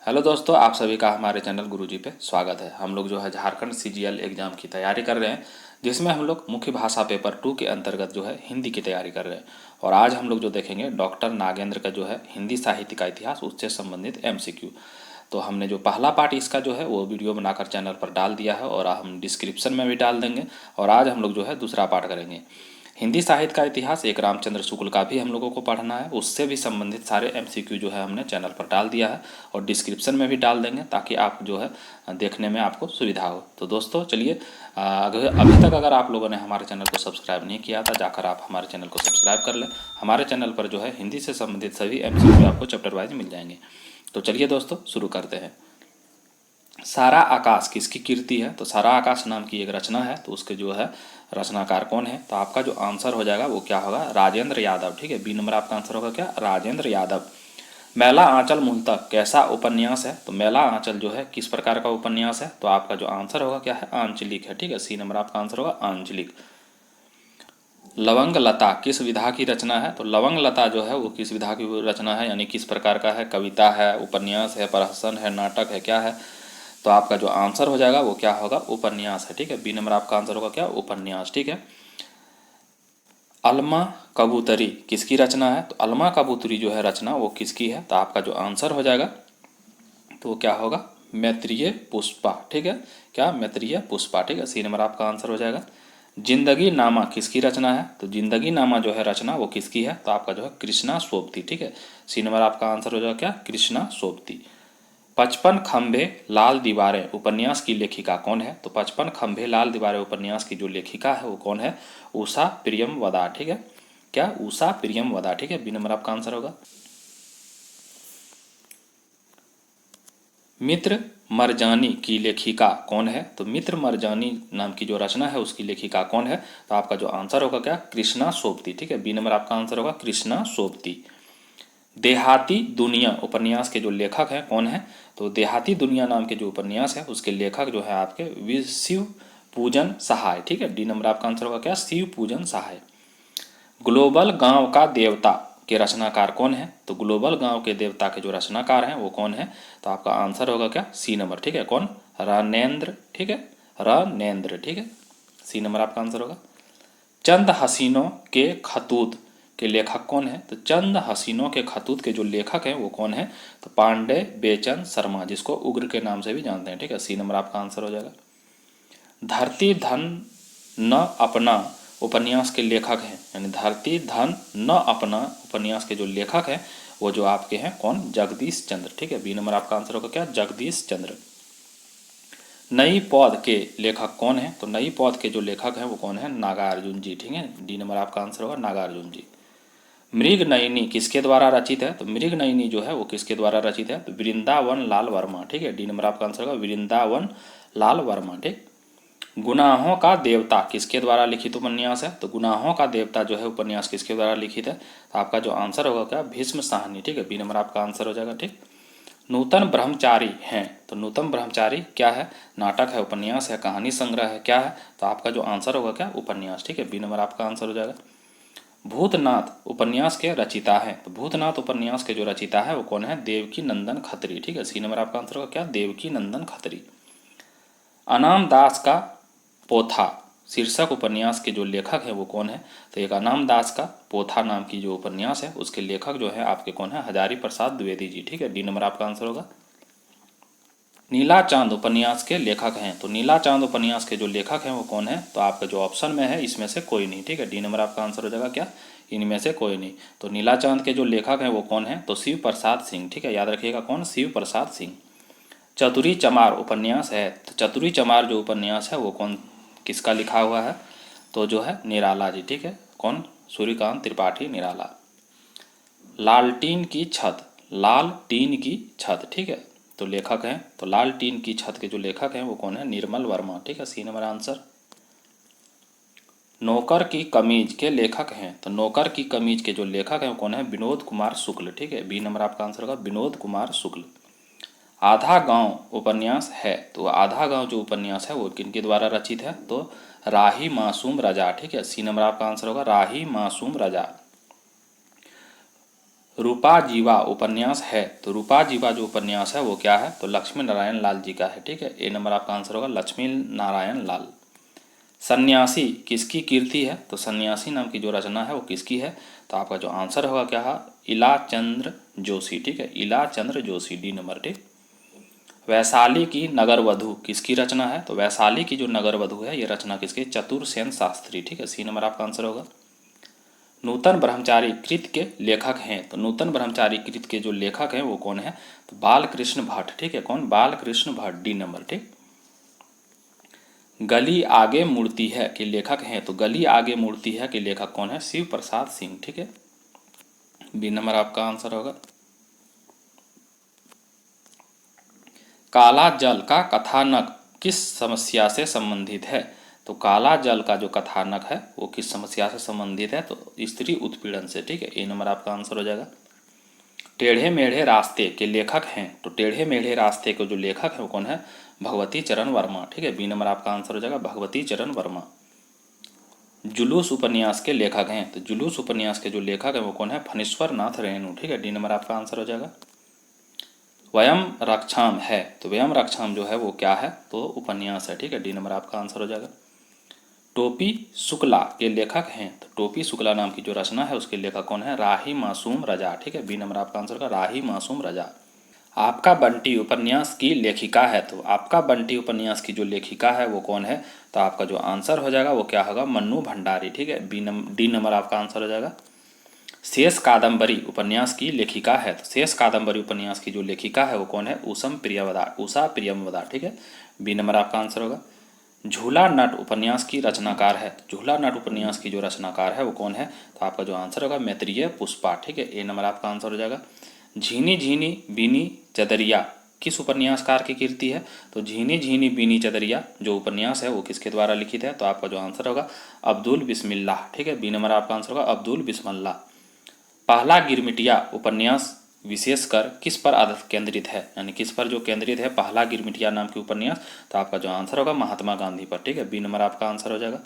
Hello दोस्तों, आप सभी का हमारे चैनल गुरुजी पे स्वागत है। हम लोग जो है झारखंड सीजीएल एग्ज़ाम की तैयारी कर रहे हैं, जिसमें हम लोग मुख्य भाषा पेपर 2 के अंतर्गत जो है हिंदी की तैयारी कर रहे हैं। और आज हम लोग जो देखेंगे डॉक्टर नागेंद्र का जो है हिंदी साहित्य का इतिहास, उससे संबंधित एमसीक्यू। तो हमने जो पहला पार्ट इसका जो है वो वीडियो बनाकर चैनल पर डाल दिया है और हम डिस्क्रिप्शन में भी डाल देंगे। और आज हम लोग जो है दूसरा पार्ट करेंगे। हिंदी साहित्य का इतिहास एक रामचंद्र शुक्ल का भी हम लोगों को पढ़ना है, उससे भी संबंधित सारे एमसीक्यू जो है हमने चैनल पर डाल दिया है और डिस्क्रिप्शन में भी डाल देंगे, ताकि आप जो है देखने में आपको सुविधा हो। तो दोस्तों चलिए, अभी तक अगर आप लोगों ने हमारे चैनल को सब्सक्राइब नहीं किया था, जाकर आप हमारे चैनल को सब्सक्राइब कर लें। हमारे चैनल पर जो है हिंदी से संबंधित सभी एमसीक्यू आपको चैप्टर वाइज मिल जाएंगे। तो चलिए दोस्तों शुरू करते हैं। सारा आकाश किसकी कीर्ति है? तो सारा आकाश नाम की एक रचना है, तो उसके जो है रचनाकार कौन है? तो आपका जो आंसर हो जाएगा वो क्या होगा? राजेंद्र यादव। ठीक है, बी नंबर आपका आंसर होगा क्या? राजेंद्र यादव। मैला आंचल मुंह तक कैसा उपन्यास है? तो मैला आंचल जो है किस प्रकार का उपन्यास है? तो आपका जो आंसर होगा क्या है? आंचलिक है। ठीक है, सी नंबर आपका आंसर होगा आंचलिक। लवंग लता किस विधा की रचना है? तो लवंग लता जो है वो किस विधा की रचना है, यानी किस प्रकार का है? कविता है, उपन्यास है, प्रहसन है, नाटक है, क्या है? तो आपका जो आंसर हो जाएगा वो क्या होगा? उपन्यास है। ठीक है, बी नंबर आपका आंसर होगा क्या? उपन्यास। ठीक है। अलमा कबूतरी किसकी रचना है? तो अलमा कबूतरी जो है रचना वो किसकी है? तो आपका जो आंसर हो जाएगा तो वो क्या होगा? मैत्रेय पुष्पा। ठीक है, क्या? मैत्रेय पुष्पा। ठीक है, सी नंबर आपका आंसर हो जाएगा। जिंदगी नामा किसकी रचना है? तो जिंदगी नामा जो है रचना वो किसकी है? तो आपका जो है कृष्णा सोबती। ठीक है, सी नंबर आपका आंसर हो जाएगा क्या? कृष्णा सोबती। 55 खंभे लाल दीवारें उपन्यास की लेखिका कौन है? तो 55 खंभे लाल दीवारें उपन्यास की जो लेखिका है वो कौन है? उषा प्रियमवदा। ठीक है, क्या? उषा प्रियमवदा। ठीक है, बी नंबर आपका आंसर होगा। मित्र मरजानी की लेखिका कौन है? तो मित्र मरजानी नाम की जो रचना है उसकी लेखिका कौन है? तो आपका जो आंसर होगा क्या? कृष्णा सोबती। ठीक है, बी नंबर आपका आंसर होगा कृष्णा सोबती। देहाती दुनिया उपन्यास के जो लेखक हैं कौन है? तो देहाती दुनिया नाम के जो उपन्यास है उसके लेखक जो है आपके शिव पूजन सहाय। ठीक है, डी नंबर आपका आंसर होगा क्या? शिव पूजन सहाय। ग्लोबल गांव का देवता के रचनाकार कौन है? तो ग्लोबल गांव के देवता के जो रचनाकार हैं वो कौन है? तो आपका आंसर होगा क्या? C number. ठीक है, कौन? रनेन्द्र। ठीक है, रनेन्द्र। ठीक है, सी नंबर आपका आंसर होगा। चंद हसीनों के खतूत के लेखक कौन है? तो चंद हसीनों के खतूत के जो लेखक हैं वो कौन है? तो पांडे बेचन शर्मा, जिसको उग्र के नाम से भी जानते हैं। ठीक है, सी नंबर आपका आंसर हो जाएगा। धरती धन न अपना उपन्यास के लेखक हैं, यानी धरती धन न अपना उपन्यास के जो लेखक हैं वो जो आपके हैं कौन? जगदीश चंद्र। ठीक है, बी नंबर आपका आंसर होगा क्या? जगदीश चंद्र। नई पौध के लेखक कौन है? तो नई पौध के जो लेखक हैं वो कौन है? नागार्जुन जी। ठीक है, डी नंबर आपका आंसर होगा नागार्जुन जी। मृग नयनी किसके द्वारा रचित है? तो मृग नयनी जो है वो किसके द्वारा रचित है? तो वृंदावन लाल वर्मा। ठीक है, डी नंबर आपका आंसर होगा वृंदावन लाल वर्मा। ठीक। गुनाहों का देवता किसके द्वारा लिखित उपन्यास है? तो गुनाहों का देवता जो है उपन्यास किसके द्वारा लिखित है? तो आपका जो आंसर होगा क्या? भीष्म साहनी। ठीक है, बी नंबर आपका आंसर हो जाएगा। ठीक। नूतन ब्रह्मचारी हैं, तो नूतन ब्रह्मचारी क्या है? नाटक है, उपन्यास है, कहानी संग्रह है, क्या है? तो आपका जो आंसर होगा क्या? उपन्यास। ठीक है, बी नंबर आपका आंसर हो जाएगा। भूतनाथ उपन्यास के रचिता है, तो भूतनाथ उपन्यास के जो रचिता है वो कौन है? देवकी नंदन खत्री। ठीक है, सी नंबर आपका आंसर होगा क्या? देवकी नंदन खत्री। अनाम दास का पोथा शीर्षक उपन्यास के जो लेखक है वो कौन है? तो एक अनाम दास का पोथा नाम की जो उपन्यास है उसके लेखक जो है आपके कौन है? हजारी प्रसाद द्विवेदी जी। ठीक है, डी नंबर आपका आंसर होगा। नीला चांद उपन्यास के लेखक हैं, तो नीला चांद उपन्यास के जो लेखक हैं वो कौन है? तो आपका जो ऑप्शन में है इसमें से कोई नहीं। ठीक है, डी नंबर आपका आंसर हो जाएगा क्या? इनमें से कोई नहीं। तो नीला चांद के जो लेखक हैं वो कौन है? तो शिव प्रसाद सिंह। ठीक है, याद रखिएगा कौन? शिव प्रसाद सिंह। चतुरी चमार उपन्यास है, तो चतुरी चमार जो उपन्यास है वो कौन किसका लिखा हुआ है? तो जो है निराला जी। ठीक है, कौन? सूर्यकांत त्रिपाठी निराला। लालटीन की छत, लाल टीन की छत। ठीक है, तो लेखक हैं, तो लाल टीन की छत के जो लेखक हैं वो कौन है? निर्मल वर्मा। ठीक है, सी नंबर आंसर। नौकर की कमीज के लेखक हैं, तो नौकर की कमीज के जो लेखक हैं वो कौन है? विनोद कुमार शुक्ल। ठीक है, बी नंबर आपका आंसर होगा विनोद कुमार शुक्ल। आधा गांव उपन्यास है, तो आधा गांव जो उपन्यास है वो किनके द्वारा रचित है? तो राही मासूम रजा। ठीक है, सी नंबर आपका आंसर होगा राही मासूम रजा। रूपा जीवा उपन्यास है, तो रूपा जीवा जो उपन्यास है वो क्या है, तो लक्ष्मी नारायण लाल जी का है। ठीक है, ए नंबर आपका आंसर होगा लक्ष्मी नारायण लाल। सन्यासी किसकी कीर्ति है, तो सन्यासी नाम की जो रचना है वो किसकी है, तो आपका जो आंसर होगा क्या है, इलाचंद्र जोशी। ठीक है, इलाचंद्र जोशी, डी नंबर। ठीक। वैशाली की नगरवधु किसकी रचना है, तो वैशाली की जो नगरवधु है ये रचना किसकी, चतुरसेन शास्त्री। ठीक है, सी नंबर आपका आंसर होगा। नूतन ब्रह्मचारी कृत के लेखक हैं, तो नूतन ब्रह्मचारी कृत के जो लेखक हैं वो कौन है, तो बालकृष्ण भट्ट। ठीक है, कौन, बालकृष्ण भट्ट, डी नंबर। ठीक। गली आगे मूर्ति है के लेखक हैं, तो गली आगे मूर्ति है के लेखक कौन है, शिव प्रसाद सिंह। ठीक है, बी नंबर आपका आंसर होगा। काला जल का कथानक किस समस्या से संबंधित है, तो काला जल का जो कथानक है वो किस समस्या से संबंधित है, तो स्त्री उत्पीड़न से। ठीक है, ए नंबर आपका आंसर हो जाएगा। टेढ़े मेढ़े रास्ते के लेखक हैं, तो टेढ़े मेढ़े रास्ते के जो लेखक है वो कौन है, भगवती चरण वर्मा। ठीक है, बी नंबर आपका आंसर हो जाएगा भगवती चरण वर्मा। जुलूस उपन्यास के लेखक हैं, तो जुलूस उपन्यास के जो लेखक हैं वो कौन है, फणीश्वर नाथ रेणु। ठीक है, डी नंबर आपका आंसर हो जाएगा। वयम रक्षाम है, तो वयम रक्षाम जो है वो क्या है, तो उपन्यास है। ठीक है, डी नंबर आपका आंसर हो जाएगा। टोपी शुक्ला के लेखक हैं, तो टोपी शुक्ला नाम की जो रचना है उसके लेखक कौन है, राही मासूम रजा। ठीक है, बी नंबर आपका आंसर होगा राही मासूम रजा। आपका बंटी उपन्यास की लेखिका है, तो आपका बंटी उपन्यास की जो लेखिका है वो कौन है, तो आपका जो आंसर हो जाएगा वो क्या होगा, मन्नू भंडारी। ठीक है, डी नंबर आपका आंसर हो जाएगा। शेष कादम्बरी उपन्यास की लेखिका है, तो शेष कादम्बरी उपन्यास की जो लेखिका है वो कौन है, उषा प्रियमवदा। ठीक है, बी नंबर आपका आंसर होगा। झूला नट उपन्यास की रचनाकार है, झूला नट उपन्यास की जो रचनाकार है वो कौन है, तो आपका जो आंसर होगा मैत्रेय पुष्पा। ठीक है, ए नंबर आपका आंसर हो जाएगा। झीनी झीनी बीनी चदरिया किस उपन्यासकार की कीर्ति है, तो झीनी झीनी बीनी चदरिया जो उपन्यास है वो किसके द्वारा लिखित है, तो आपका जो आंसर होगा अब्दुल बिस्मिल्लाह। ठीक है, बी नंबर आपका आंसर होगा अब्दुल बिस्मिल्लाह। पहला गिरमिटिया उपन्यास विशेषकर किस पर केंद्रित है, यानी किस पर जो केंद्रित है पहला गिरमिटिया नाम की उपन्यास, तो आपका जो आंसर होगा महात्मा गांधी पर। ठीक है, बी नंबर आपका आंसर हो जाएगा।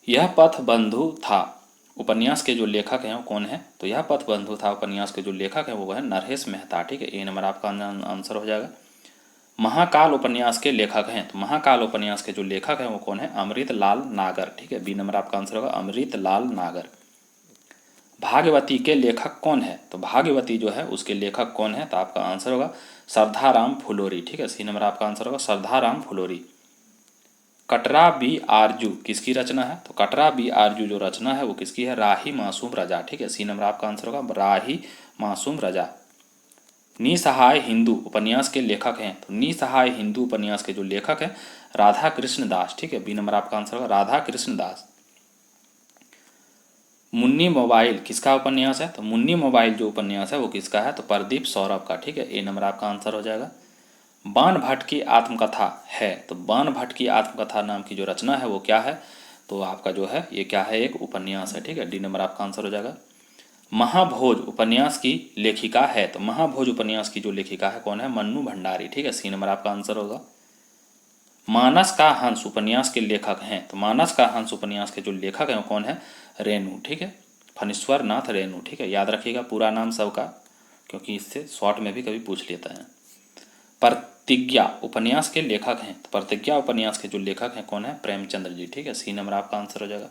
यह पथ बंधु था उपन्यास के जो लेखक हैं वो कौन है, तो यह पथ बंधु था उपन्यास के जो लेखक हैं वो है नरहेश मेहता। ठीक है, ए नंबर आपका आंसर हो जाएगा। महाकाल उपन्यास के लेखक हैं, तो महाकाल उपन्यास के जो लेखक हैं वो कौन है, अमृत लाल नागर। ठीक है, बी नंबर आपका आंसर होगा अमृत लाल नागर। भाग्यवती के लेखक कौन है, तो भाग्यवती जो है उसके लेखक कौन है, तो आपका आंसर होगा श्रद्धाराम फुलोरी। ठीक है, सी नंबर आपका आंसर होगा श्रद्धाराम फुलोरी। कटरा बी आरजू किसकी रचना है, तो कटरा बी आरजू जो रचना है वो किसकी है, राही मासूम रजा। ठीक है, सी नंबर आपका आंसर होगा राही मासूम रजा। निसहाय हिंदू उपन्यास के लेखक हैं, तो निसहाय हिंदू उपन्यास के जो लेखक हैं राधा कृष्ण दास। ठीक है, बी नंबर आपका आंसर होगा राधा कृष्ण दास। मुन्नी मोबाइल किसका उपन्यास है, तो मुन्नी मोबाइल जो उपन्यास है वो किसका है, तो प्रदीप सौरभ का। ठीक है, ए नंबर आपका आंसर हो जाएगा। बाण भट्ट की आत्मकथा है, तो बाण भट्ट की आत्मकथा नाम की जो रचना है वो क्या है, तो आपका जो है ये क्या है, एक उपन्यास है। ठीक है, डी नंबर आपका आंसर हो जाएगा। महाभोज उपन्यास की लेखिका है, तो महाभोज उपन्यास की जो लेखिका है कौन है, मन्नू भंडारी। ठीक है, सी नंबर आपका आंसर होगा। मानस का हंस उपन्यास के लेखक हैं, तो मानस का हंस उपन्यास के जो लेखक हैं वो कौन है, रेणु। ठीक है, फणीश्वर नाथ रेणु। ठीक है, याद रखिएगा पूरा नाम सबका, क्योंकि इससे शॉर्ट में भी कभी पूछ लेता है। प्रतिज्ञा उपन्यास के लेखक हैं, तो प्रतिज्ञा उपन्यास के जो लेखक हैं कौन है, प्रेमचंद्र जी। ठीक है, सी नंबर आपका आंसर हो जाएगा।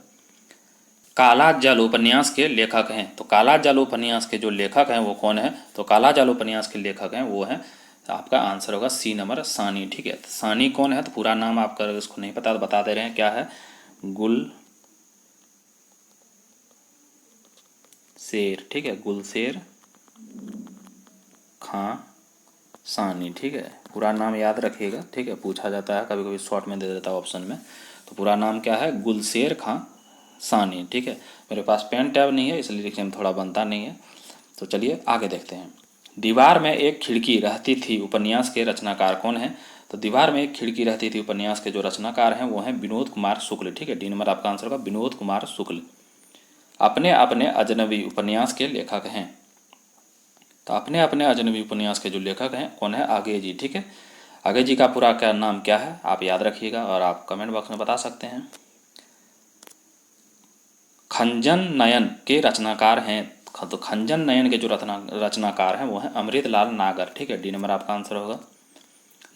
काला जल उपन्यास के लेखक हैं, तो काला जल उपन्यास के जो लेखक हैं वो कौन है, तो काला जल उपन्यास के लेखक हैं वो हैं, तो आपका आंसर होगा सी नंबर सानी। ठीक है, तो सानी कौन है, तो पूरा नाम आपका इसको नहीं पता तो बता दे रहे हैं क्या है, गुलशेर। ठीक है, गुलशेर खां सानी। ठीक है, पूरा नाम याद रखिएगा। ठीक है, पूछा जाता है कभी कभी शॉर्ट में दे देता है ऑप्शन में, तो पूरा नाम क्या है, गुलशेर खां सानी। ठीक है, मेरे पास पेन टैब नहीं है इसलिए लिखने में थोड़ा बनता नहीं है, तो चलिए आगे देखते हैं। दीवार में एक खिड़की रहती थी उपन्यास के रचनाकार कौन है, तो दीवार में एक खिड़की रहती थी उपन्यास के जो रचनाकार हैं वो हैं विनोद कुमार शुक्ल। ठीक है, डी नंबर आपका आंसर होगा विनोद कुमार शुक्ल। अपने अपने अजनबी उपन्यास के लेखक हैं, तो अपने अपने अजनबी उपन्यास के जो लेखक हैं कौन है, आगे जी। ठीक है, आगे जी का पूरा क्या नाम क्या है आप याद रखिएगा और आप कमेंट बॉक्स में बता सकते हैं। खंजन नयन के रचनाकार हैं, तो खंजन नयन के जो रचनाकार हैं वो हैं अमृतलाल नागर, ठीक है, डी नंबर आपका आंसर होगा।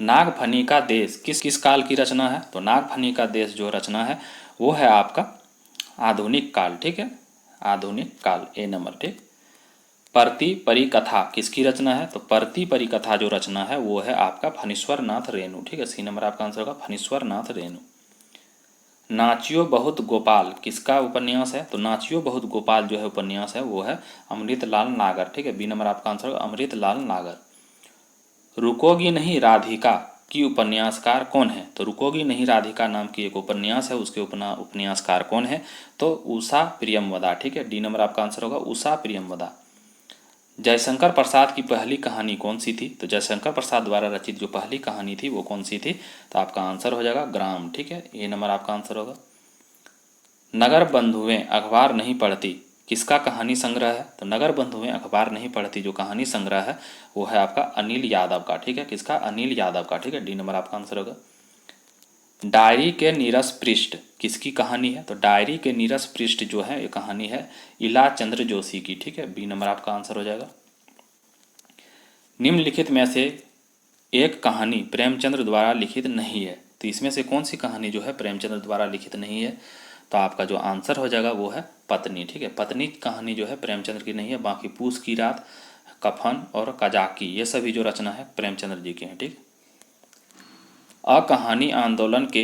नागफनी का देश किस किस काल की रचना है? तो नागफनी का देश जो रचना है वो है आपका आधुनिक काल, ठीक है, आधुनिक काल, ए नंबर, ठीक। परती परिकथा किसकी रचना है? तो परती परिकथा जो रचना है वो है आपका फणीश्वर नाथ रेणु, ठीक है, सी नंबर आपका आंसर होगा फणीश्वर नाथ रेणु। नाचियो बहुत गोपाल किसका उपन्यास है? तो नाचियो बहुत गोपाल जो है उपन्यास है वो है अमृतलाल नागर, ठीक है, बी नंबर आपका आंसर होगा अमृतलाल नागर। रुकोगी नहीं राधिका की उपन्यासकार कौन है? तो रुकोगी नहीं राधिका नाम की एक उपन्यास है, उसके उपन्यासकार कौन है? तो उषा प्रियमवदा, ठीक है, डी नंबर आपका आंसर होगा उषा प्रियमवदा। जयशंकर प्रसाद की पहली कहानी कौन सी थी? तो जयशंकर प्रसाद द्वारा रचित जो पहली कहानी थी वो कौन सी थी? तो आपका आंसर हो जाएगा ग्राम, ठीक है, ये नंबर आपका आंसर होगा। नगर बंधुएं अखबार नहीं पढ़ती किसका कहानी संग्रह है? तो नगर बंधुएं अखबार नहीं पढ़ती जो कहानी संग्रह है वो है आपका अनिल यादव का, ठीक है, किसका? अनिल यादव का, ठीक है, डी नंबर आपका आंसर होगा। डायरी के नीरस पृष्ठ किसकी कहानी है? तो डायरी के नीरस पृष्ठ जो है ये कहानी है इला चंद्र जोशी की, ठीक है, बी नंबर आपका आंसर हो जाएगा। निम्नलिखित में से एक कहानी प्रेमचंद्र द्वारा लिखित नहीं है, तो इसमें से कौन सी कहानी जो है प्रेमचंद्र द्वारा लिखित नहीं है? तो आपका जो आंसर हो जाएगा वो है पत्नी, ठीक है, पत्नी कहानी जो है प्रेमचंद्र की नहीं है, बाकी पूस की रात, कफन और कजाकी ये सभी जो रचना है प्रेमचंद्र जी की हैं, ठीक। अकहानी आंदोलन के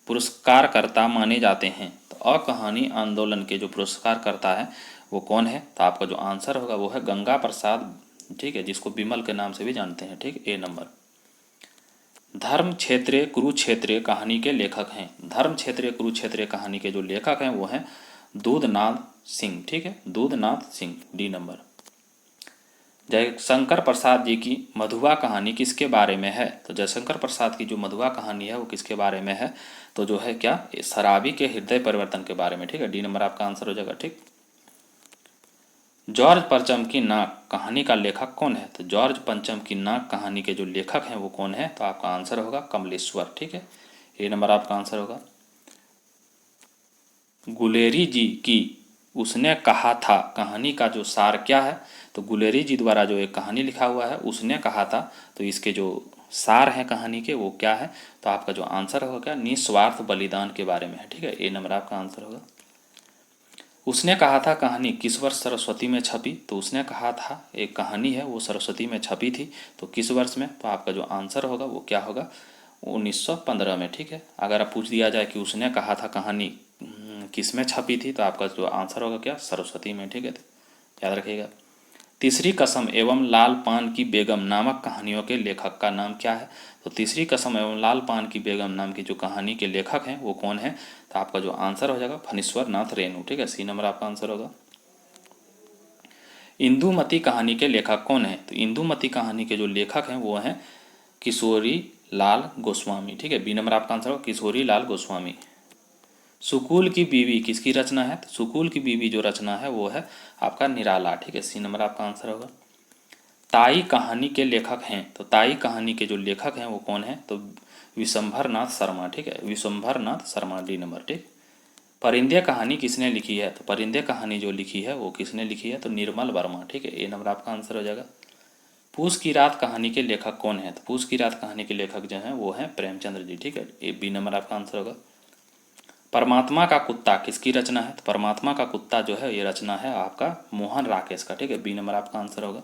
पुरस्कारकर्ता माने जाते हैं, तो अकहानी आंदोलन के जो पुरस्कारकर्ता है वो कौन है? तो आपका जो आंसर होगा वो है गंगा प्रसाद, ठीक है, जिसको बिमल के नाम से भी जानते हैं, ठीक, ए नंबर। धर्म क्षेत्रीय कुरुक्षेत्र कहानी के लेखक हैं, धर्म क्षेत्रीय कुरुक्षेत्र कहानी के जो लेखक हैं वो हैं दूधनाथ सिंह, ठीक है, दूधनाथ सिंह, डी नंबर। जयशंकर प्रसाद जी की मधुआ कहानी किसके बारे में है? तो जयशंकर प्रसाद की जो मधुआ कहानी है वो किसके बारे में है? तो जो है क्या, शराबी के हृदय परिवर्तन के बारे में, ठीक है, डी नंबर आपका आंसर हो जाएगा, ठीक। जॉर्ज पंचम की नाक कहानी का लेखक कौन है? तो जॉर्ज पंचम की नाक कहानी के जो लेखक हैं वो कौन है? तो आपका आंसर होगा कमलेश्वर, ठीक है, ए नंबर आपका आंसर होगा। गुलेरी जी की उसने कहा था कहानी का जो सार क्या है? तो गुलेरी जी द्वारा जो एक कहानी लिखा हुआ है उसने कहा था, तो इसके जो सार हैं कहानी के वो क्या है? तो आपका जो आंसर होगा क्या, निस्वार्थ बलिदान के बारे में है, ठीक है, ए नंबर आपका आंसर होगा। उसने कहा था कहानी किस वर्ष सरस्वती में छपी? तो उसने कहा था एक कहानी है वो सरस्वती में छपी थी, तो किस वर्ष में? तो आपका जो आंसर होगा वो क्या होगा, 1915 में, ठीक है। अगर आप पूछ दिया जाए कि उसने कहा था कहानी किस में छपी थी, तो आपका जो आंसर होगा क्या, सरस्वती में, ठीक है, याद रखिएगा। तीसरी कसम एवं लाल पान की बेगम नामक कहानियों के लेखक का नाम क्या है? तो तीसरी कसम एवं लाल पान की बेगम नाम की जो कहानी के लेखक हैं वो कौन है? तो आपका जो आंसर हो जाएगा फणीश्वर नाथ रेणु, ठीक है, सी नंबर आपका आंसर होगा। इंदुमती कहानी के लेखक कौन है? तो इंदुमती कहानी के जो लेखक हैं वो हैं किशोरी लाल गोस्वामी, ठीक है, बी नंबर आपका आंसर होगा किशोरी लाल गोस्वामी। सुकूल की बीवी किसकी रचना है? तो सुकूल की बीवी जो रचना है वो है आपका निराला, ठीक है, सी नंबर आपका आंसर होगा। ताई कहानी के लेखक हैं, तो ताई कहानी के जो लेखक हैं वो कौन है? तो विशंभर नाथ शर्मा, ठीक है, विशंभर नाथ शर्मा, डी नंबर, ठीक। परिंदे कहानी किसने लिखी है? तो परिंदे कहानी जो लिखी है वो किसने लिखी है? तो निर्मल वर्मा, ठीक है, ए नंबर आपका आंसर हो जाएगा। पूस की रात कहानी के लेखक कौन है? तो पूस की रात कहानी के लेखक जो हैं वो हैं प्रेमचंद्र जी, ठीक है, ए बी नंबर आपका आंसर होगा। परमात्मा का कुत्ता किसकी रचना है? तो परमात्मा का कुत्ता जो है ये रचना है आपका मोहन राकेश का, ठीक है, बी नंबर आपका आंसर होगा।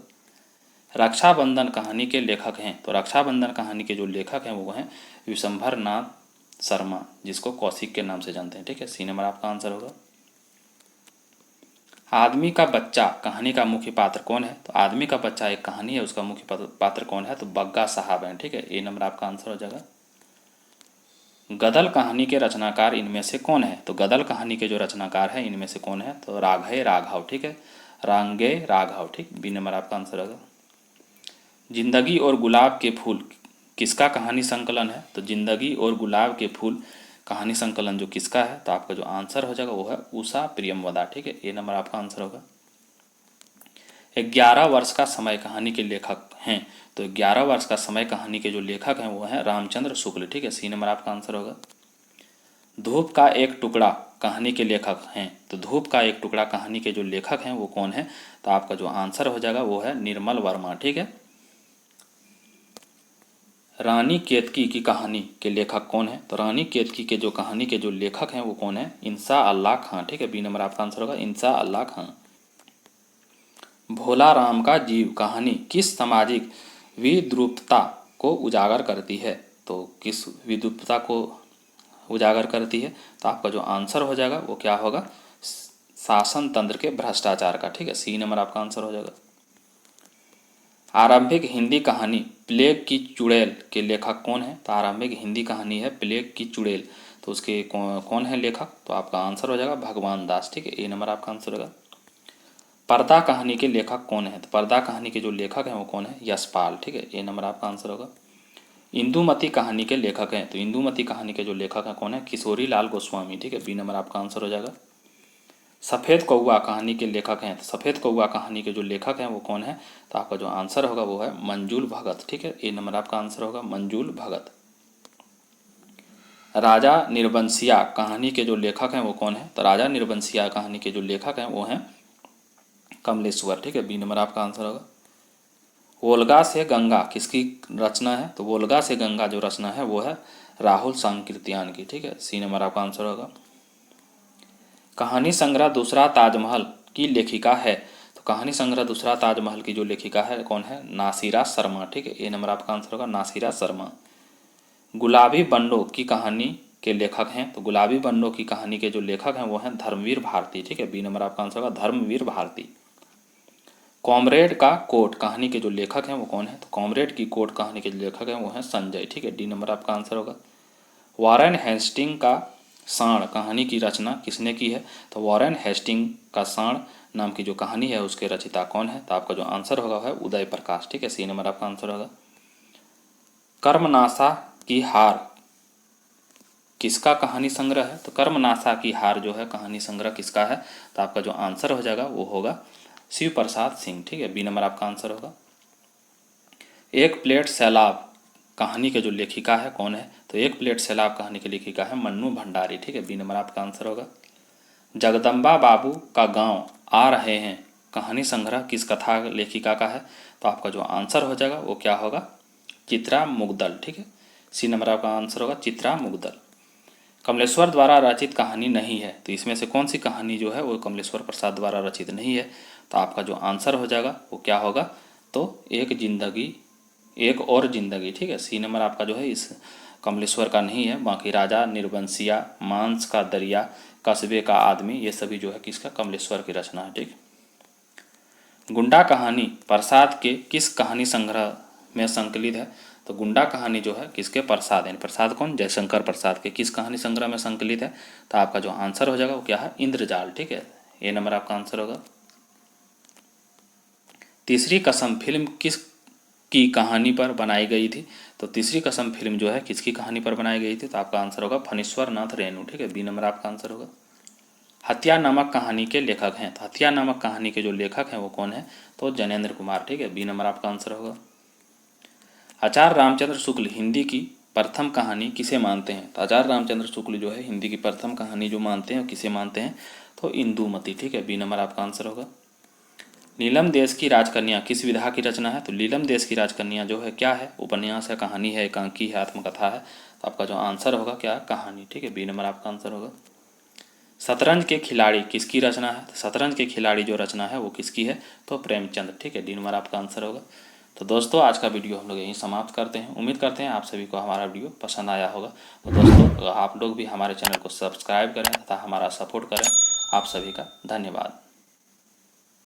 रक्षाबंधन कहानी के लेखक हैं, तो रक्षाबंधन कहानी के जो लेखक हैं वो हैं विशंभर नाथ शर्मा, जिसको कौशिक के नाम से जानते हैं, ठीक है, सी नंबर आपका आंसर होगा। आदमी का बच्चा कहानी का मुख्य पात्र कौन है? तो आदमी का बच्चा एक कहानी है, उसका मुख्य पात्र कौन है? तो बग्गा साहब हैं, ठीक है, ए नंबर आपका आंसर हो जाएगा। गदल कहानी के रचनाकार इनमें से कौन है? तो गदल कहानी के जो रचनाकार है इनमें से कौन है? तो राघव राघव, ठीक है, रांगे राघव, ठीक, बी नंबर आपका आंसर होगा। जिंदगी और गुलाब के फूल किसका कहानी संकलन है? तो जिंदगी और गुलाब के फूल कहानी संकलन जो किसका है? तो आपका जो आंसर हो जाएगा वो है उषा प्रियमवदा, ठीक है, ए नंबर आपका आंसर होगा। 11 वर्ष का समय कहानी के लेखक हैं, तो 11 वर्ष का समय कहानी के जो लेखक हैं वो हैं रामचंद्र शुक्ल, ठीक है, सी नंबर आपका आंसर होगा। धूप का एक टुकड़ा कहानी के लेखक हैं, तो धूप का एक टुकड़ा कहानी के जो लेखक हैं वो कौन है? तो आपका जो आंसर हो जाएगा वो है निर्मल वर्मा। ठीक है। रानी केतकी की कहानी के लेखक कौन है? तो रानी केतकी के जो कहानी के जो लेखक हैं वो कौन है? इंसा अल्लाह खां। ठीक है, बी नंबर आपका आंसर होगा इंसा अल्लाह खां। भोला राम का जीव कहानी किस सामाजिक विद्रूपता को उजागर करती है? तो किस विद्रूपता को उजागर करती है? तो आपका जो आंसर हो जाएगा वो क्या होगा? शासन तंत्र के भ्रष्टाचार का। ठीक है, सी नंबर आपका आंसर हो जाएगा। आरंभिक हिंदी कहानी प्लेग की चुड़ैल के लेखक कौन है? तो आरंभिक हिंदी कहानी है प्लेग की चुड़ैल, तो उसके कौन है लेखक? तो आपका आंसर हो जाएगा भगवान दास। ठीक है, ए नंबर आपका आंसर होगा। पर्दा कहानी के लेखक कौन है? तो पर्दा कहानी के जो लेखक हैं वो कौन है? यशपाल। ठीक है, ए नंबर आपका आंसर होगा। इंदुमती कहानी के लेखक हैं, तो इंदुमती कहानी के जो लेखक हैं कौन है? किशोरी लाल गोस्वामी। ठीक है, बी नंबर आपका आंसर हो जाएगा। सफ़ेद कौआ कहानी के लेखक हैं, तो सफ़ेद कौआ कहानी के जो लेखक हैं वो कौन है? तो आपका जो आंसर होगा वो है मंजूल भगत। ठीक है, ए नंबर आपका आंसर होगा मंजूल भगत। राजा निर्बंसिया कहानी के जो लेखक हैं वो कौन है? तो राजा निर्बंसिया कहानी के जो लेखक हैं वो हैं कमलेश्वर। ठीक है, बी नंबर आपका आंसर होगा। वोल्गा से गंगा किसकी रचना है? तो वोल्गा से गंगा जो रचना है वो है राहुल सांकृत्यायन की। ठीक है, सी नंबर आपका आंसर होगा। कहानी संग्रह दूसरा ताजमहल की लेखिका है, तो कहानी संग्रह दूसरा ताजमहल की जो लेखिका है कौन है? नासिरा शर्मा। ठीक है, ए नंबर आपका आंसर होगा नासिरा शर्मा। गुलाबी बंडों की कहानी के लेखक हैं, तो गुलाबी बंडों की कहानी के जो लेखक हैं वो हैं धर्मवीर भारती। ठीक है, बी नंबर आपका आंसर होगा धर्मवीर भारती। कॉमरेड का कोट कहानी के जो लेखक हैं वो कौन है? तो कॉमरेड की कोट कहानी के जो लेखक हैं वो हैं संजय। ठीक है, डी नंबर आपका आंसर होगा। वॉरेन हेस्टिंग का साण कहानी की रचना किसने की है? तो वॉरेन हेस्टिंग का साण नाम की जो कहानी है उसके रचिता कौन है? तो आपका जो आंसर होगा है उदय प्रकाश। ठीक है, सी नंबर आपका आंसर होगा। कर्मनाशा की हार किसका कहानी संग्रह है? तो कर्मनाशा की हार जो है कहानी संग्रह किसका है? तो आपका जो आंसर हो जाएगा वो होगा शिव प्रसाद सिंह। ठीक है, बी नंबर आपका आंसर होगा। एक प्लेट सैलाब कहानी के जो लेखिका है कौन है? तो एक प्लेट सैलाब कहानी की लेखिका है मन्नू भंडारी। ठीक है, बी नंबर आपका आंसर होगा। जगदम्बा बाबू का गांव आ रहे हैं कहानी संग्रह किस कथा लेखिका का है? तो आपका जो आंसर हो जाएगा वो क्या होगा? चित्रा मुगदल। ठीक है, सी नंबर आपका आंसर होगा चित्रा मुगदल। कमलेश्वर द्वारा रचित कहानी नहीं है, तो इसमें से कौन सी कहानी जो है वो कमलेश्वर प्रसाद द्वारा रचित नहीं है? तो आपका जो आंसर हो जाएगा वो क्या होगा? तो एक और जिंदगी। ठीक है, सी नंबर आपका जो है इस कमलेश्वर का नहीं है, बाकी राजा निर्बंसिया, मांस का दरिया, कस्बे का आदमी, ये सभी जो है किसका? कमलेश्वर की रचना है। ठीक, गुंडा कहानी प्रसाद के किस कहानी संग्रह में संकलित है? तो गुंडा कहानी जो है किसके? प्रसाद, यानी प्रसाद कौन? जयशंकर प्रसाद के किस कहानी संग्रह में संकलित है? तो आपका जो आंसर हो जाएगा वो क्या है? इंद्रजाल। ठीक है, ए नंबर आपका आंसर होगा। तीसरी कसम फिल्म किस की कहानी पर बनाई गई थी? तो तीसरी कसम फिल्म जो है किसकी कहानी पर बनाई गई थी? तो आपका आंसर होगा फणीश्वर नाथ रेणु। ठीक है, बी नंबर आपका आंसर होगा। हत्या नामक कहानी के लेखक हैं, तो हत्या नामक कहानी के जो लेखक हैं वो कौन है? तो जनेन्द्र कुमार। ठीक है, बी नंबर आपका आंसर होगा। आचार्य रामचंद्र शुक्ल हिंदी की प्रथम कहानी किसे मानते हैं? तो आचार्य रामचंद्र शुक्ल जो है हिंदी की प्रथम कहानी जो मानते हैं किसे मानते हैं? तो इंदुमती। ठीक है, बी नंबर आपका आंसर होगा। नीलम देश की राजकन्या किस विधा की रचना है? तो नीलम देश की राजकन्या जो है क्या है? उपन्यास है, कहानी है, एकांकी है, आत्मकथा है। तो आपका जो आंसर होगा क्या? कहानी। ठीक है, बी नंबर आपका आंसर होगा। शतरंज के खिलाड़ी किसकी रचना है? तो शतरंज के खिलाड़ी जो रचना है वो किसकी है? तो प्रेमचंद। ठीक है, डी नंबर आपका आंसर होगा। तो दोस्तों आज का वीडियो हम लोग यहीं समाप्त करते हैं। उम्मीद करते हैं आप सभी को हमारा वीडियो पसंद आया होगा। तो दोस्तों आप लोग भी हमारे चैनल को सब्सक्राइब करें तथा हमारा सपोर्ट करें। आप सभी का धन्यवाद।